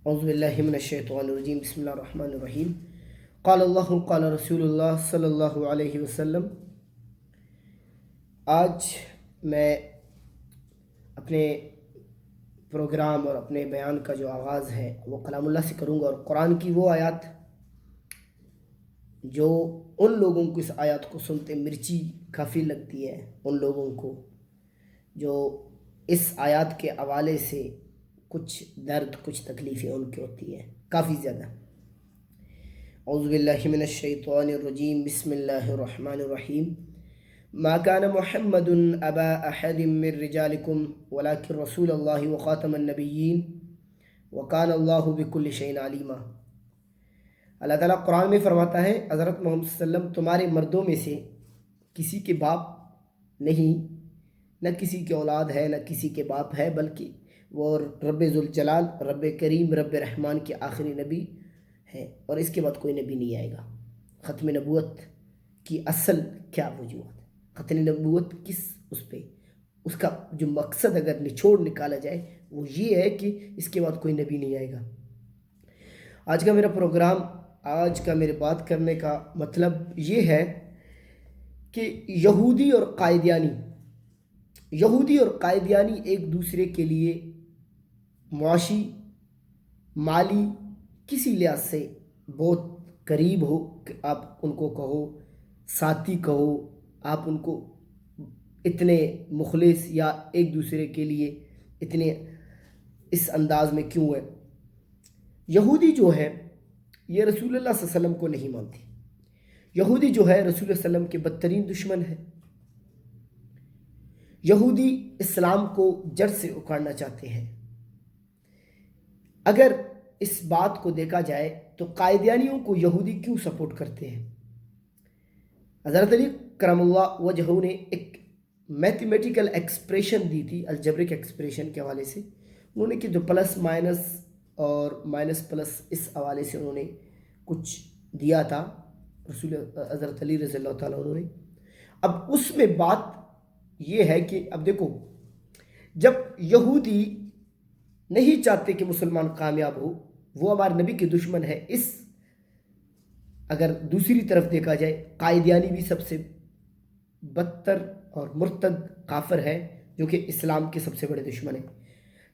اعوذ باللہ من الشیطان الرجیم بسم اللہ الرحمن الرحیم قال اللہ قال رسول اللہ صلی اللہ علیہ وسلم۔ آج میں اپنے پروگرام اور اپنے بیان کا جو آغاز ہے وہ کلام اللہ سے کروں گا، اور قرآن کی وہ آیات جو ان لوگوں کو اس آیات کو سنتے مرچی کافی لگتی ہے، ان لوگوں کو جو اس آیات کے حوالے سے کچھ درد کچھ تکلیفیں ان کی ہوتی ہیں کافی زیادہ۔ اعوذ باللہ من الشیطان الرجیم بسم اللہ الرحمن الرحیم ما كان محمد ابا احد من رجالکم ولكن رسول اللہ وخاتم النبیین وکان اللہ بکل شیء علیما۔ اللہ تعالیٰ قرآن میں فرماتا ہے حضرت محمد صلی اللہ علیہ وسلم تمہارے مردوں میں سے کسی کے باپ نہیں، نہ کسی کے اولاد ہے، نہ کسی کے باپ ہے، بلکہ وہ رب ذوالجلال رب کریم رب رحمان کے آخری نبی ہے، اور اس کے بعد کوئی نبی نہیں آئے گا۔ ختم نبوت کی اصل کیا وجوہات، ختم نبوت اس کا جو مقصد اگر نچوڑ نکالا جائے وہ یہ ہے کہ اس کے بعد کوئی نبی نہیں آئے گا۔ آج کا میرا پروگرام، آج کا میرے بات کرنے کا مطلب یہ ہے کہ یہودی اور قائدیانی ایک دوسرے کے لیے معاشی، مالی، کسی لحاظ سے بہت قریب ہو، کہ آپ ان کو کہو ساتھی کہو، آپ ان کو اتنے مخلص یا ایک دوسرے کے لیے اتنے اس انداز میں کیوں ہے۔ یہودی جو ہے یہ رسول اللہ صلی اللہ علیہ وسلم کو نہیں مانتی، یہودی جو ہے رسول اللہ صلی اللہ علیہ وسلم کے بدترین دشمن ہے۔ یہودی اسلام کو جڑ سے اکھاڑنا چاہتے ہیں۔ اگر اس بات کو دیکھا جائے تو قائدیانیوں کو یہودی کیوں سپورٹ کرتے ہیں؟ حضرت علی کرم اللہ وجہہ نے ایک میتھمیٹیکل ایکسپریشن دی تھی، الجبرک ایکسپریشن کے حوالے سے۔ انہوں نے کہ جو پلس مائنس اور مائنس پلس اس حوالے سے انہوں نے کچھ دیا تھا رسول حضرت علی رضی اللہ تعالیٰ عنہ نے۔ اب اس میں بات یہ ہے کہ اب دیکھو، جب یہودی نہیں چاہتے کہ مسلمان کامیاب ہو، وہ ہمارے نبی کے دشمن ہے۔ اگر دوسری طرف دیکھا جائے، قائدیانی بھی سب سے بدتر اور مرتد کافر ہے، جو کہ اسلام کے سب سے بڑے دشمن ہیں۔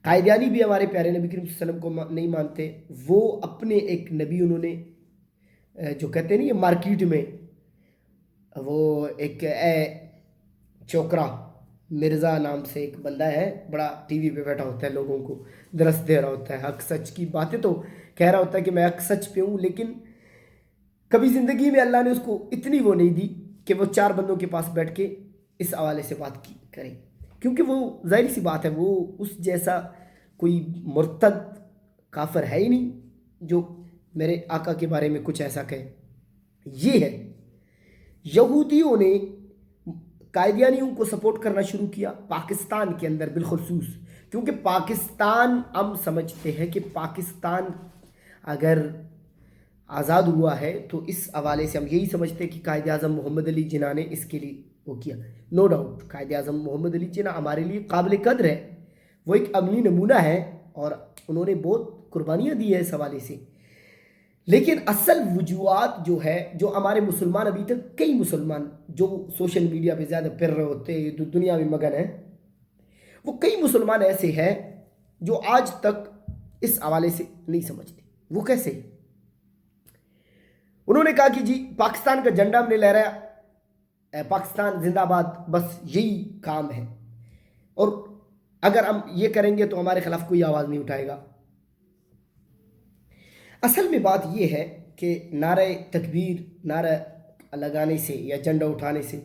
قائدیانی بھی ہمارے پیارے نبی کریم صلی اللہ علیہ وسلم کو نہیں مانتے۔ وہ اپنے ایک نبی انہوں نے جو کہتے ہیں نا، یہ مارکیٹ میں وہ ایک چوکرا مرزا نام سے ایک بندہ ہے، بڑا ٹی وی پہ بیٹھا ہوتا ہے، لوگوں کو درس دے رہا ہوتا ہے، حق سچ کی باتیں تو کہہ رہا ہوتا ہے کہ میں حق سچ پہ ہوں، لیکن کبھی زندگی میں اللہ نے اس کو اتنی وہ نہیں دی کہ وہ چار بندوں کے پاس بیٹھ کے اس حوالے سے بات کی کرے، کیونکہ وہ ظاہر سی بات ہے وہ اس جیسا کوئی مرتد کافر ہے ہی نہیں جو میرے آقا کے بارے میں کچھ ایسا کہے۔ یہ ہے یہودیوں نے قائدیانیوں کو سپورٹ کرنا شروع کیا پاکستان کے اندر بالخصوص، کیونکہ پاکستان ہم سمجھتے ہیں کہ پاکستان اگر آزاد ہوا ہے تو اس حوالے سے ہم یہی سمجھتے ہیں کہ قائد اعظم محمد علی جناح نے اس کے لیے وہ کیا۔ نو ڈاؤٹ قائد اعظم محمد علی جناح ہمارے لیے قابل قدر ہے، وہ ایک عملی نمونہ ہے اور انہوں نے بہت قربانیاں دی ہیں اس حوالے سے۔ لیکن اصل وجوہات جو ہے، جو ہمارے مسلمان ابھی تک کئی مسلمان جو سوشل میڈیا پہ زیادہ پھر رہے ہوتے ہیں، جو دنیا میں مگن ہیں، وہ کئی مسلمان ایسے ہیں جو آج تک اس حوالے سے نہیں سمجھتے۔ وہ کیسے؟ انہوں نے کہا کہ جی پاکستان کا جھنڈا ہم نے لہرایا، پاکستان زندہ باد، بس یہی کام ہے، اور اگر ہم یہ کریں گے تو ہمارے خلاف کوئی آواز نہیں اٹھائے گا۔ اصل میں بات یہ ہے کہ نعرہ تکبیر، نعرہ لگانے سے یا جھنڈا اٹھانے سے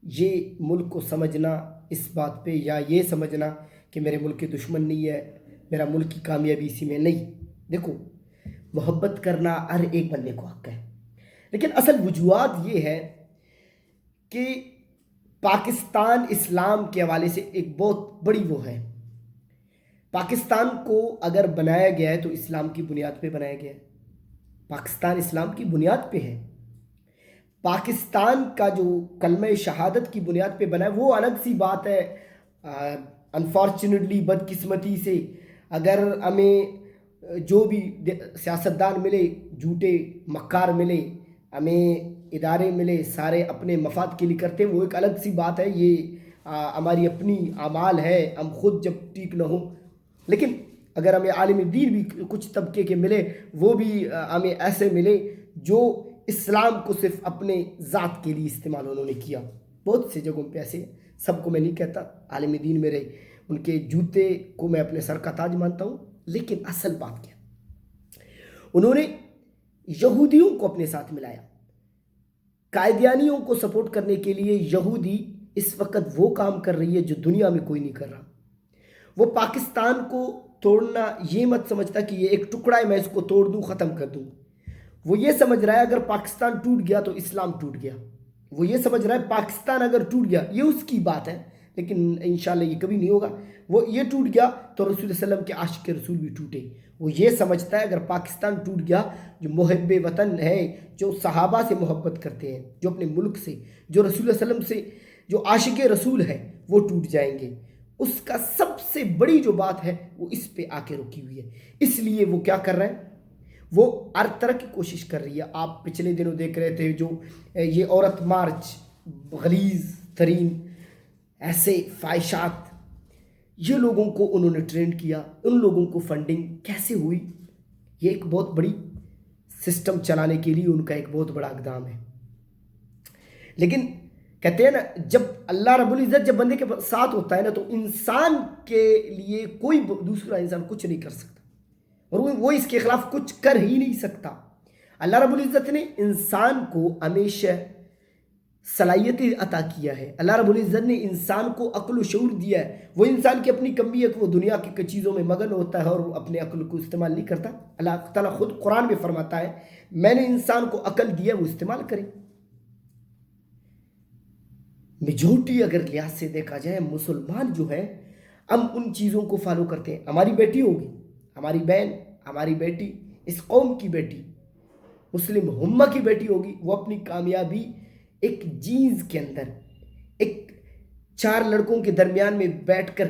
یہ ملک کو سمجھنا اس بات پہ، یا یہ سمجھنا کہ میرے ملک کے دشمن نہیں ہے، میرا ملک کی کامیابی اسی میں نہیں۔ دیکھو، محبت کرنا ہر ایک بندے کو حق ہے، لیکن اصل وجوہات یہ ہے کہ پاکستان اسلام کے حوالے سے ایک بہت بڑی وہ ہے۔ پاکستان کو اگر بنایا گیا ہے تو اسلام کی بنیاد پہ بنایا گیا ہے، پاکستان اسلام کی بنیاد پہ ہے۔ پاکستان کا جو کلمہ شہادت کی بنیاد پہ بنا ہے وہ الگ سی بات ہے۔ انفارچونیٹلی، بدقسمتی سے اگر ہمیں جو بھی سیاستدان ملے، جھوٹے مکار ملے، ہمیں ادارے ملے، سارے اپنے مفاد کے لیے کرتے ہیں، وہ ایک الگ سی بات ہے، یہ ہماری اپنی اعمال ہے، ہم خود جب ٹھیک نہ ہوں۔ لیکن اگر ہمیں عالم دین بھی کچھ طبقے کے ملے، وہ بھی ہمیں ایسے ملے جو اسلام کو صرف اپنے ذات کے لیے استعمال انہوں نے کیا۔ بہت سی جگہوں پہ ایسے، سب کو میں نہیں کہتا، عالم دین میرے ان کے جوتے کو میں اپنے سر کا تاج مانتا ہوں، لیکن اصل بات کیا، انہوں نے یہودیوں کو اپنے ساتھ ملایا۔ قائدیانیوں کو سپورٹ کرنے کے لیے یہودی اس وقت وہ کام کر رہی ہے جو دنیا میں کوئی نہیں کر رہا۔ وہ پاکستان کو توڑنا یہ مت سمجھتا کہ یہ ایک ٹکڑا ہے، میں اس کو توڑ دوں، ختم کر دوں۔ وہ یہ سمجھ رہا ہے اگر پاکستان ٹوٹ گیا تو اسلام ٹوٹ گیا۔ وہ یہ سمجھ رہا ہے پاکستان اگر ٹوٹ گیا، یہ اس کی بات ہے، لیکن انشاءاللہ یہ کبھی نہیں ہوگا۔ وہ یہ ٹوٹ گیا تو رسول اللہ علیہ وسلم کے عاشق رسول بھی ٹوٹے۔ وہ یہ سمجھتا ہے اگر پاکستان ٹوٹ گیا، جو محب وطن ہے، جو صحابہ سے محبت کرتے ہیں، جو اپنے ملک سے، جو رسول اللہ علیہ وسلم سے، جو عاشق رسول ہے، وہ ٹوٹ جائیں گے۔ اس کا سب سے بڑی جو بات ہے وہ اس پہ آ کے رکی ہوئی ہے۔ اس لیے وہ کیا کر رہے ہیں، وہ ہر طرح کی کوشش کر رہی ہے۔ آپ پچھلے دنوں دیکھ رہے تھے جو یہ عورت مارچ، غلیظ ترین ایسے فاحشات، یہ لوگوں کو انہوں نے ٹرینڈ کیا، ان لوگوں کو فنڈنگ کیسے ہوئی، یہ ایک بہت بڑی سسٹم چلانے کے لیے ان کا ایک بہت بڑا اقدام ہے۔ لیکن کہتے ہیں نا، جب اللہ رب العزت جب بندے کے ساتھ ہوتا ہے نا، تو انسان کے لیے کوئی دوسرا انسان کچھ نہیں کر سکتا، اور وہ اس کے خلاف کچھ کر ہی نہیں سکتا۔ اللہ رب العزت نے انسان کو ہمیشہ صلاحیتیں عطا کیا ہے۔ اللہ رب العزت نے انسان کو عقل و شعور دیا ہے۔ وہ انسان کی اپنی کمی ہے کہ وہ دنیا کی چیزوں میں مگن ہوتا ہے اور وہ اپنے عقل کو استعمال نہیں کرتا۔ اللہ تعالیٰ خود قرآن میں فرماتا ہے، میں نے انسان کو عقل دیا، وہ استعمال کرے۔ میجورٹی اگر لحاظ سے دیکھا جائے، مسلمان جو ہے، ہم ان چیزوں کو فالو کرتے ہیں۔ ہماری بیٹی ہوگی، ہماری بہن، ہماری بیٹی، اس قوم کی بیٹی، مسلم امہ کی بیٹی ہوگی، وہ اپنی کامیابی ایک جینز کے اندر، ایک چار لڑکوں کے درمیان میں بیٹھ کر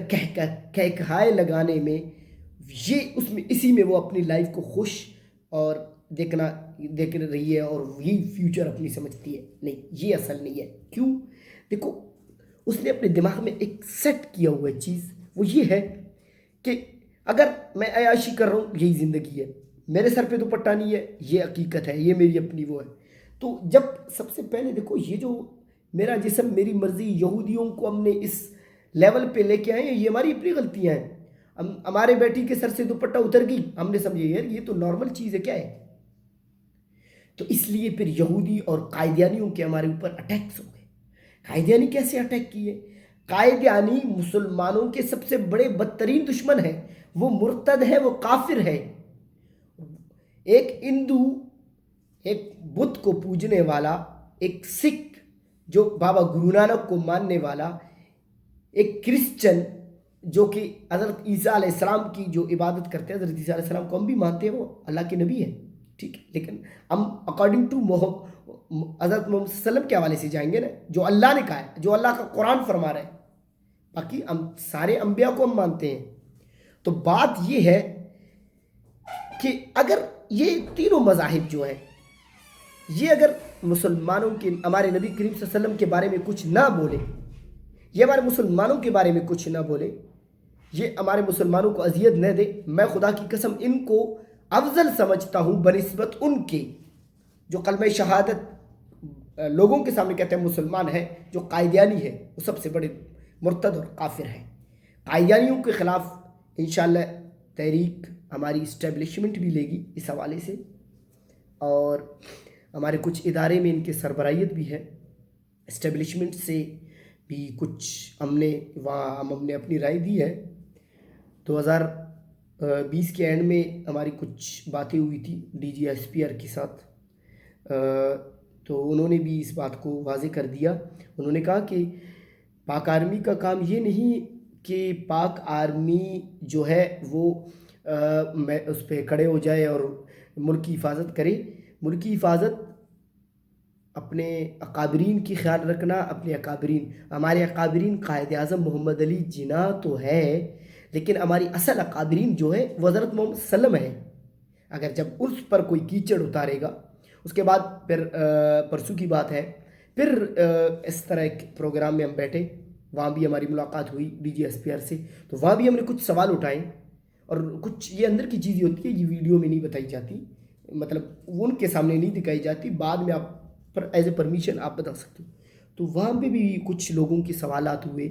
کہکہائے لگانے میں، اسی میں وہ اپنی لائف کو خوش اور دیکھ رہی ہے، اور یہی فیوچر اپنی سمجھتی ہے۔ نہیں، یہ اصل نہیں ہے۔ کیوں؟ دیکھو، اس نے اپنے دماغ میں ایک سیٹ کیا ہوا چیز، وہ یہ ہے کہ اگر میں عیاشی کر رہا ہوں، یہی زندگی ہے، میرے سر پہ دوپٹہ نہیں ہے، یہ حقیقت ہے، یہ میری اپنی وہ ہے۔ تو جب سب سے پہلے دیکھو، یہ جو میرا جسم میری مرضی، یہودیوں کو ہم نے اس لیول پہ لے کے آئے ہیں، یہ ہماری اپنی غلطیاں ہیں۔ ہمارے بیٹی کے سر سے دوپٹہ اتر گئی، ہم نے سمجھے یار یہ تو نارمل چیز ہے، کیا ہے؟ تو اس لیے پھر یہودی اور قائدیانیوں کے ہمارے اوپر اٹیکس ہو گئے۔ قائدیانی کیسے اٹیک کیے؟ قائدیانی مسلمانوں کے سب سے بڑے بدترین دشمن ہے، وہ مرتد ہے، وہ کافر ہے۔ ایک ہندو، ایک بدھ کو پوجنے والا، ایک سکھ جو بابا گرو نانک کو ماننے والا، ایک کرسچن جو کہ حضرت عیسیٰ علیہ السلام کی جو عبادت کرتے ہیں، حضرت عیسیٰ علیہ السلام کو ہم بھی مانتے ہیں، وہ اللہ کے نبی ہیں، ٹھیک ہے، لیکن ہم اکارڈنگ ٹو حضرت محمد صلی اللہ علیہ وسلم کے حوالے سے جائیں گے نا، جو اللہ نے کہا ہے، جو اللہ کا قرآن فرما رہا ہے۔ باقی ہم سارے انبیاء کو ہم مانتے ہیں۔ تو بات یہ ہے کہ اگر یہ تینوں مذاہب جو ہیں، یہ اگر مسلمانوں کے، ہمارے نبی کریم صلی اللہ علیہ وسلم کے بارے میں کچھ نہ بولے، یہ ہمارے مسلمانوں کے بارے میں کچھ نہ بولے، یہ ہمارے مسلمانوں کو اذیت نہ دے، میں خدا کی قسم ان کو افضل سمجھتا ہوں بنسبت ان کے جو کلمہ شہادت لوگوں کے سامنے کہتے ہیں مسلمان ہے، جو قائدیانی ہے، وہ سب سے بڑے مرتد اور کافر ہیں۔ قائدیانیوں کے خلاف انشاءاللہ تحریک ہماری اسٹیبلشمنٹ بھی لے گی اس حوالے سے، اور ہمارے کچھ ادارے میں ان کے سربراہیت بھی ہے، اسٹیبلشمنٹ سے بھی کچھ ہم نے وہاں ہم نے اپنی رائے دی ہے۔ 2020 کے اینڈ میں ہماری کچھ باتیں ہوئی تھی D G S P R کے ساتھ، تو انہوں نے بھی اس بات کو واضح کر دیا۔ انہوں نے کہا کہ پاک آرمی کا کام یہ نہیں کہ پاک آرمی جو ہے وہ اس پہ کھڑے ہو جائے اور ملک کی حفاظت کرے۔ ملک کی حفاظت اپنے اکابرین کی خیال رکھنا، اپنے اکابرین، ہمارے اکابرین قائد اعظم محمد علی جناح تو ہے، لیکن ہماری اصل اکابرین جو ہے وہ حضرت محمد صلی اللہ علیہ وسلم ہے۔ اگر جب اس پر کوئی کیچڑ اتارے گا، اس کے بعد پھر پرسوں کی بات ہے، پھر اس طرح ایک پروگرام میں ہم بیٹھے، وہاں بھی ہماری ملاقات ہوئی D G S P R سے، تو وہاں بھی ہم نے کچھ سوال اٹھائے، اور کچھ یہ اندر کی چیزیں ہوتی ہے، یہ ویڈیو میں نہیں بتائی جاتی، مطلب ان کے سامنے نہیں دکھائی جاتی، بعد میں آپ پر ایز اے پرمیشن آپ بتا سکتے ہو۔ تو وہاں پہ بھی کچھ لوگوں کے سوالات ہوئے،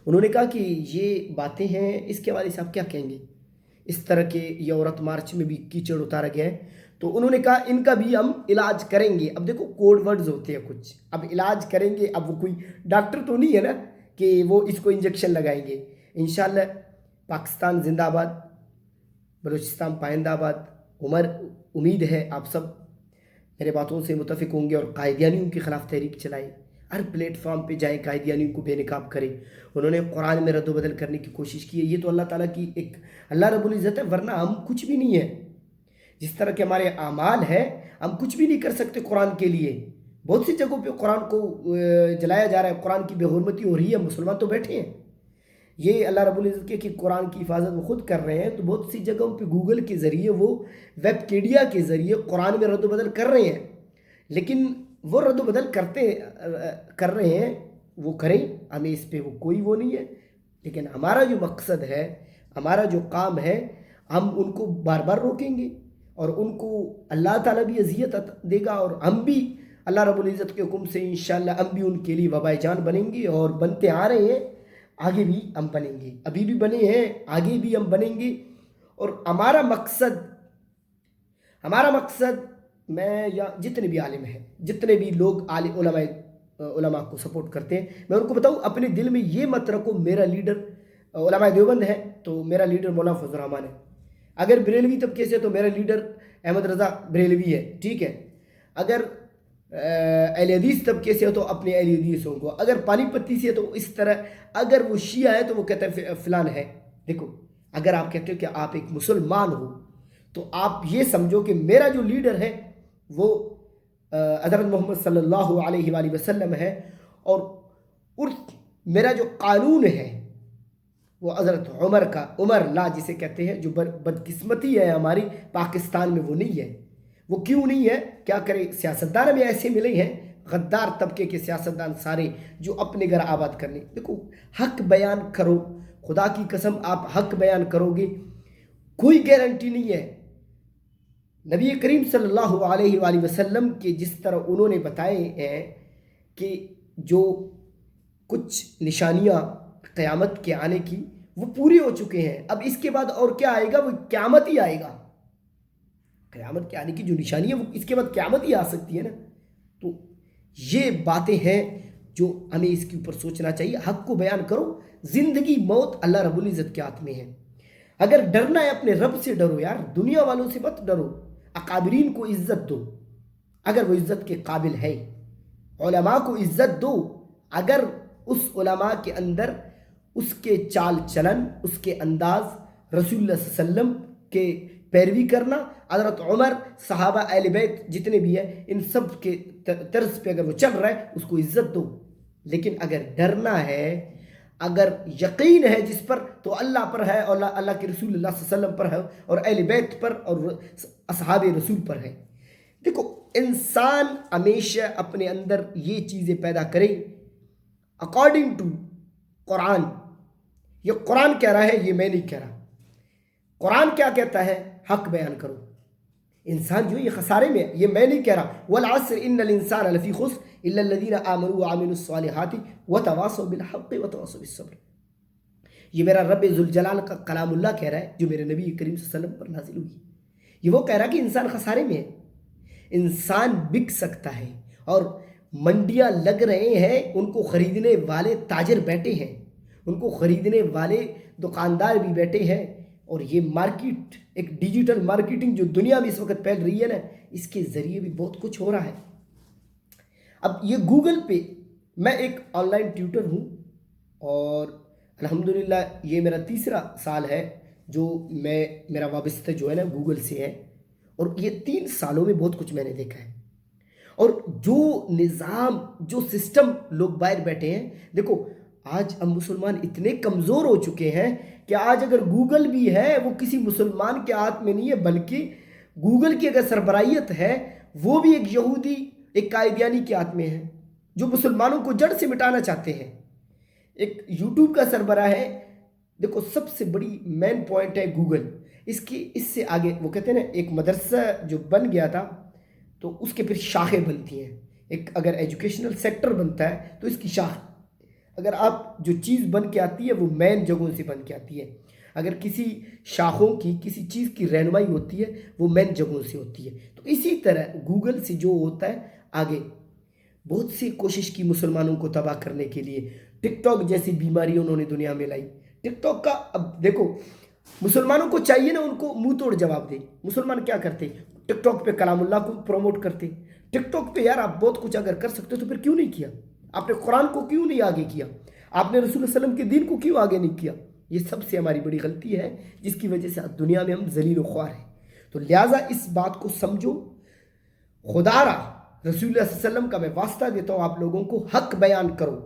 انہوں نے کہا کہ یہ باتیں ہیں، اس کے حوالے سے آپ کیا کہیں گے؟ اس طرح کے یہ عورت مارچ میں بھی کیچڑ اتارا گیا ہے، تو انہوں نے کہا ان کا بھی ہم علاج کریں گے۔ اب دیکھو کوڈ ورڈز ہوتے ہیں کچھ، اب علاج کریں گے، اب وہ کوئی ڈاکٹر تو نہیں ہے نا کہ وہ اس کو انجیکشن لگائیں گے۔ انشاءاللہ پاکستان زندہ باد، بلوچستان پائندہ آباد۔ عمر، امید ہے آپ سب میرے باتوں سے متفق ہوں گے اور قائدیانیوں کے خلاف تحریک چلائیں، ہر پلیٹ فارم پہ جائیں، قائدیانیوں کو بے نقاب کریں۔ انہوں نے قرآن میں رد و بدل کرنے کی کوشش کی ہے، یہ تو اللہ تعالیٰ کی ایک اللہ رب العزت ہے، ورنہ ہم کچھ بھی نہیں ہیں۔ جس طرح کے ہمارے اعمال ہے، ہم کچھ بھی نہیں کر سکتے قرآن کے لیے۔ بہت سی جگہوں پہ قرآن کو جلایا جا رہا ہے، قرآن کی بے حرمتی ہو رہی ہے، مسلمان تو بیٹھے ہیں۔ یہ اللہ رب العزت کے کہ قرآن کی حفاظت وہ خود کر رہے ہیں، تو بہت سی جگہوں پہ گوگل کے ذریعے، وہ ویبپیڈیا کے ذریعے قرآن میں رد و بدل کر رہے ہیں، لیکن وہ رد و بدل کر رہے ہیں، وہ کریں، ہمیں اس پہ وہ کوئی وہ نہیں ہے، لیکن ہمارا جو مقصد ہے، ہمارا جو کام ہے، ہم ان کو بار بار روکیں گے، اور ان کو اللہ تعالیٰ بھی اذیت دے گا، اور ہم بھی اللہ رب العزت کے حکم سے انشاءاللہ ہم بھی ان کے لیے وبائے جان بنیں گے، اور بنتے آ رہے ہیں، آگے بھی ہم بنیں گے، ابھی بھی بنے ہیں، آگے بھی ہم بنیں گے۔ اور ہمارا مقصد میں یا جتنے بھی عالم ہیں، جتنے بھی لوگ علماء کو سپورٹ کرتے ہیں، میں ان کو بتاؤں، اپنے دل میں یہ مت رکھو میرا لیڈر علماء دیوبند ہے تو میرا لیڈر مولانا فضل الرحمان ہے، اگر بریلوی طبقے سے تو میرا لیڈر احمد رضا بریلوی ہے، ٹھیک ہے، اگر اہل حدیث طبقے سے ہو تو اپنے اہل حدیث ہوں کو، اگر پانی پتی سے ہے تو اس طرح، اگر وہ شیعہ ہے تو وہ کہتا ہے فلان ہے۔ دیکھو، اگر آپ کہتے ہو کہ آپ ایک مسلمان ہو تو آپ یہ سمجھو کہ میرا جو لیڈر ہے وہ حضرت محمد صلی اللہ علیہ وآلہ وسلم ہے، اور میرا جو قانون ہے وہ حضرت عمر کا، عمر لا جسے کہتے ہیں، جو بدقسمتی ہے ہماری پاکستان میں وہ نہیں ہے۔ وہ کیوں نہیں ہے؟ کیا کرے، سیاستدان ہمیں ایسے ملے ہیں، غدار طبقے کے سیاستدان سارے، جو اپنے گھر آباد کرنے۔ دیکھو، حق بیان کرو، خدا کی قسم آپ حق بیان کرو گے، کوئی گارنٹی نہیں ہے۔ نبی کریم صلی اللہ علیہ وآلہ وسلم کے جس طرح انہوں نے بتائے ہیں کہ جو کچھ نشانیاں قیامت کے آنے کی وہ پوری ہو چکے ہیں، اب اس کے بعد اور کیا آئے گا؟ وہ قیامت ہی آئے گا۔ قیامت کے آنے کی جو نشانی ہے وہ اس کے بعد قیامت ہی آ سکتی ہے نا۔ تو یہ باتیں ہیں جو ہمیں اس کے اوپر سوچنا چاہیے۔ حق کو بیان کرو، زندگی موت اللہ رب العزت کے ہاتھ میں ہے۔ اگر ڈرنا ہے اپنے رب سے ڈرو یار، دنیا والوں سے مت ڈرو، اکابرین کو عزت دو اگر وہ عزت کے قابل ہے، علماء کو عزت دو اگر اس علماء کے اندر اس کے چال چلن، اس کے انداز، رسول اللہ صلی اللہ علیہ وسلم کے پیروی کرنا، حضرت عمر، صحابہ، اہل بیت جتنے بھی ہیں، ان سب کے طرز پہ اگر وہ چل رہا ہے اس کو عزت دو۔ لیکن اگر ڈرنا ہے، اگر یقین ہے جس پر تو اللہ پر ہے، اور اللہ کے رسول اللہ صلی اللہ علیہ وسلم پر ہے، اور اہل بیت پر اور اصحاب رسول پر ہے۔ دیکھو، انسان ہمیشہ اپنے اندر یہ چیزیں پیدا کرے اکارڈنگ ٹو قرآن۔ یہ قرآن کہہ رہا ہے، یہ میں نہیں کہہ رہا۔ قرآن کیا کہتا ہے؟ حق بیان کرو۔ انسان جو یہ خسارے میں ہے، یہ میں نہیں کہہ رہا۔ والعصر ان الانسان لفی خسر الا الذین آمنوا وعملوا الصالحات وتواصوا بالحق وتواصوا بالصبر۔ یہ میرا رب ذوالجلال کا کلام اللہ کہہ رہا ہے، جو میرے نبی کریم صلی اللہ علیہ وسلم پر نازل ہوئی۔ یہ وہ کہہ رہا کہ انسان خسارے میں ہے، انسان بک سکتا ہے، اور منڈیاں لگ رہے ہیں، ان کو خریدنے والے تاجر بیٹھے ہیں، ان کو خریدنے والے دکاندار بھی بیٹھے ہیں، اور یہ مارکیٹ، ایک ڈیجیٹل مارکیٹنگ جو دنیا میں اس وقت پھیل رہی ہے نا، اس کے ذریعے بھی بہت کچھ ہو رہا ہے۔ اب یہ گوگل پہ، میں ایک آن لائن ٹیوٹر ہوں، اور الحمدللہ یہ میرا تیسرا سال ہے جو میرا وابستہ جو ہے نا گوگل سے ہے، اور یہ 3 سالوں میں بہت کچھ میں نے دیکھا ہے۔ اور جو نظام، جو سسٹم لوگ باہر بیٹھے ہیں، دیکھو آج ہم مسلمان اتنے کمزور ہو چکے ہیں کہ آج اگر گوگل بھی ہے وہ کسی مسلمان کے ہاتھ میں نہیں ہے، بلکہ گوگل کی اگر سربراہیت ہے وہ بھی ایک یہودی، ایک قائدیانی کے ہاتھ میں ہے، جو مسلمانوں کو جڑ سے مٹانا چاہتے ہیں۔ ایک یوٹیوب کا سربراہ ہے، دیکھو سب سے بڑی مین پوائنٹ ہے گوگل، اس سے آگے وہ کہتے ہیں نا ایک مدرسہ جو بن گیا تھا تو اس کے پھر شاخیں بنتی ہیں، ایک اگر ایجوکیشنل سیکٹر بنتا ہے تو اس کی شاخ، اگر آپ جو چیز بن کے آتی ہے وہ مین جگہوں سے بن کے آتی ہے، اگر کسی شاخوں کی کسی چیز کی رہنمائی ہوتی ہے وہ مین جگہوں سے ہوتی ہے، تو اسی طرح گوگل سے جو ہوتا ہے آگے بہت سی کوشش کی مسلمانوں کو تباہ کرنے کے لیے۔ ٹک ٹاک جیسی بیماری انہوں نے دنیا میں لائی۔ ٹک ٹاک کا اب دیکھو مسلمانوں کو چاہیے نا ان کو منہ توڑ جواب دے، مسلمان کیا کرتے؟ ٹک ٹاک پہ کلام اللہ کو پروموٹ کرتے۔ ٹک ٹاک پہ یار آپ بہت کچھ اگر کر سکتے تو پھر کیوں نہیں کیا؟ آپ نے قرآن کو کیوں نہیں آگے کیا؟ آپ نے رسول اللہ علیہ وسلم کے دین کو کیوں آگے نہیں کیا؟ یہ سب سے ہماری بڑی غلطی ہے جس کی وجہ سے دنیا میں ہم ذلیل و خوار ہیں۔ تو لہٰذا اس بات کو سمجھو، خدا را رسول اللہ صلی اللہ علیہ وسلم کا میں واسطہ دیتا ہوں، آپ لوگوں کو حق بیان کرو۔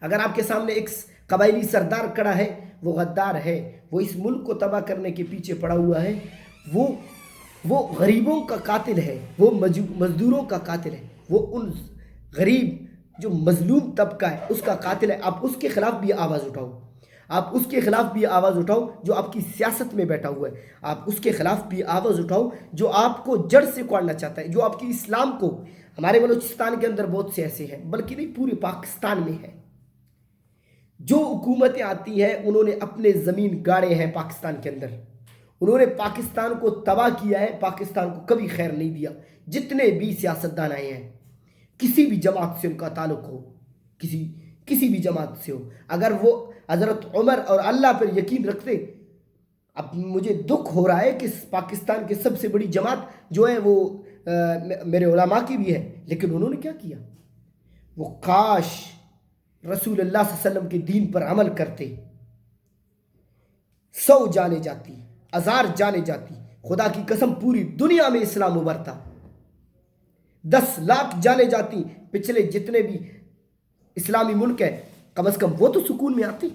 اگر آپ کے سامنے ایک قبائلی سردار کھڑا ہے وہ غدار ہے، وہ اس ملک کو تباہ کرنے کے پیچھے پڑا ہوا ہے، وہ غریبوں کا قاتل ہے، وہ مزدوروں کا قاتل ہے، وہ ان غریب جو مظلوم طبقہ ہے اس کا قاتل ہے۔ آپ اس کے خلاف بھی آواز اٹھاؤ، آپ اس کے خلاف بھی آواز اٹھاؤ جو آپ کی سیاست میں بیٹھا ہوا ہے، آپ اس کے خلاف بھی آواز اٹھاؤ جو آپ کو جڑ سے اکھاڑنا چاہتا ہے، جو آپ کی اسلام کو، ہمارے بلوچستان کے اندر بہت سے ایسے ہیں، بلکہ نہیں پورے پاکستان میں ہے، جو حکومتیں آتی ہیں انہوں نے اپنے زمین گاڑے ہیں پاکستان کے اندر، انہوں نے پاکستان کو تباہ کیا ہے، پاکستان کو کبھی خیر نہیں دیا۔ جتنے بھی سیاستدان آئے ہیں کسی بھی جماعت سے ان کا تعلق ہو، کسی بھی جماعت سے ہو، اگر وہ حضرت عمر اور اللہ پر یقین رکھتے، اب مجھے دکھ ہو رہا ہے کہ پاکستان کی سب سے بڑی جماعت جو ہے وہ میرے علماء کی بھی ہے، لیکن انہوں نے کیا کیا؟ وہ کاش رسول اللہ صلی اللہ علیہ وسلم کے دین پر عمل کرتے، 100 جانے جاتی، 1000 جانے جاتی، خدا کی قسم پوری دنیا میں اسلام ابھرتا، 10 لاکھ جانے جاتی، پچھلے جتنے بھی اسلامی ملک ہیں کم از کم وہ تو سکون میں آتی۔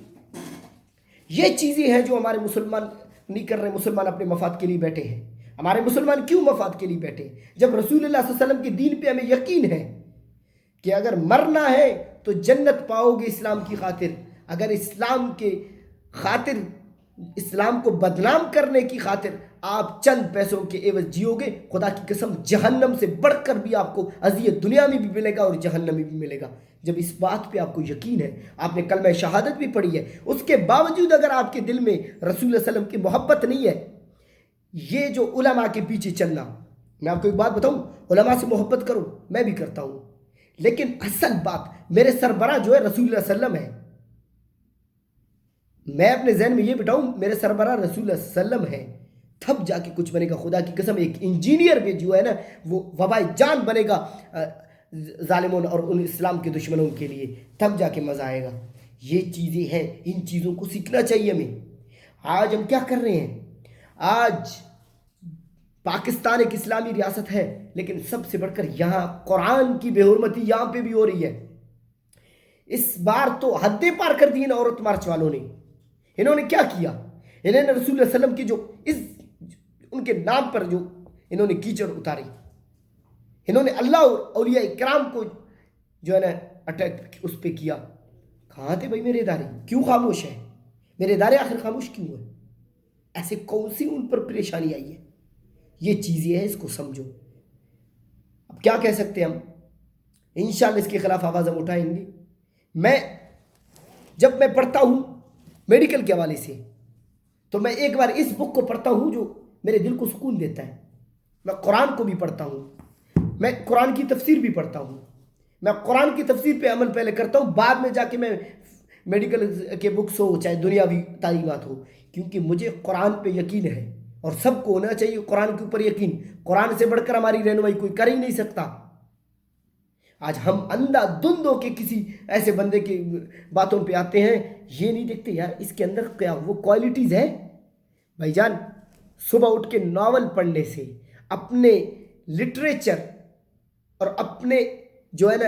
یہ چیزیں ہیں جو ہمارے مسلمان نہیں کر رہے، مسلمان اپنے مفاد کے لیے بیٹھے ہیں۔ ہمارے مسلمان کیوں مفاد کے لیے بیٹھے ہیں؟ جب رسول اللہ صلی اللہ علیہ وسلم کے دین پہ ہمیں یقین ہے کہ اگر مرنا ہے تو جنت پاؤ گے اسلام کی خاطر، اگر اسلام کے خاطر، اسلام کو بدنام کرنے کی خاطر آپ چند پیسوں کے عوض جیو گے، خدا کی قسم جہنم سے بڑھ کر بھی آپ کو اذیت دنیا میں بھی ملے گا اور جہنم میں بھی ملے گا۔ جب اس بات پہ آپ کو یقین ہے، آپ نے کلمہ شہادت بھی پڑھی ہے، اس کے باوجود اگر آپ کے دل میں رسول اللہ صلی اللہ علیہ وسلم کی محبت نہیں ہے، یہ جو علماء کے پیچھے چلنا، میں آپ کو ایک بات بتاؤں، علماء سے محبت کرو، میں بھی کرتا ہوں، لیکن اصل بات میرے سربراہ جو ہے رسول اللہ صلی اللہ علیہ وسلم ہے۔ میں اپنے ذہن میں یہ بٹھاؤں میرے سربراہ رسول اللہ صلی اللہ علیہ وسلم ہے، تب جا کے کچھ بنے گا۔ خدا کی قسم ایک انجینئر بھی جو ہے نا وہ وبائے جان بنے گا ظالموں اور ان اسلام کے دشمنوں کے لیے، تب جا کے مزہ آئے گا۔ یہ چیزیں ہیں، ان چیزوں کو سیکھنا چاہیے ہمیں۔ آج ہم کیا کر رہے ہیں؟ آج پاکستان ایک اسلامی ریاست ہے، لیکن سب سے بڑھ کر یہاں قرآن کی بے حرمتی یہاں پہ بھی ہو رہی ہے۔ اس بار تو حدیں پار کر دی ان عورت مارچ والوں نے۔ انہوں نے کیا کیا؟ انہوں نے رسول اللہ علیہ وسلم کی جو ان کے نام پر جو انہوں نے کیچڑ اتاری، انہوں نے اللہ اور اولیاء کرام کو جو ہے نا اٹیک اس پہ کیا۔ کہاں تھے بھائی میرے ادارے؟ کیوں خاموش ہے میرے ادارے؟ آخر خاموش کیوں ہے؟ ایسے کون سی ان پر پریشانی آئی ہے؟ یہ چیزیں ہیں، اس کو سمجھو۔ اب کیا کہہ سکتے ہیں ہم؟ انشاءاللہ اس کے خلاف آواز ہم اٹھائیں گے۔ جب میں پڑھتا ہوں میڈیکل کے حوالے سے تو میں ایک بار اس بک کو پڑھتا ہوں جو میرے دل کو سکون دیتا ہے۔ میں قرآن کو بھی پڑھتا ہوں، میں قرآن کی تفسیر بھی پڑھتا ہوں، میں قرآن کی تفسیر پہ عمل پہلے کرتا ہوں، بعد میں جا کے میں میڈیکل کے بکس ہو چاہے دنیاوی تعلیمات ہو، کیونکہ مجھے قرآن پہ یقین ہے اور سب کو ہونا چاہیے قرآن کے اوپر یقین۔ قرآن سے بڑھ کر ہماری رہنمائی کوئی کر ہی نہیں سکتا۔ آج ہم اندھا دھند ہو کے کسی ایسے بندے کی باتوں پہ آتے ہیں، یہ نہیں دیکھتے یار اس کے اندر کیا وہ کوالٹیز ہے۔ بھائی جان، صبح اٹھ کے ناول پڑھنے سے، اپنے لٹریچر اور اپنے جو ہے نا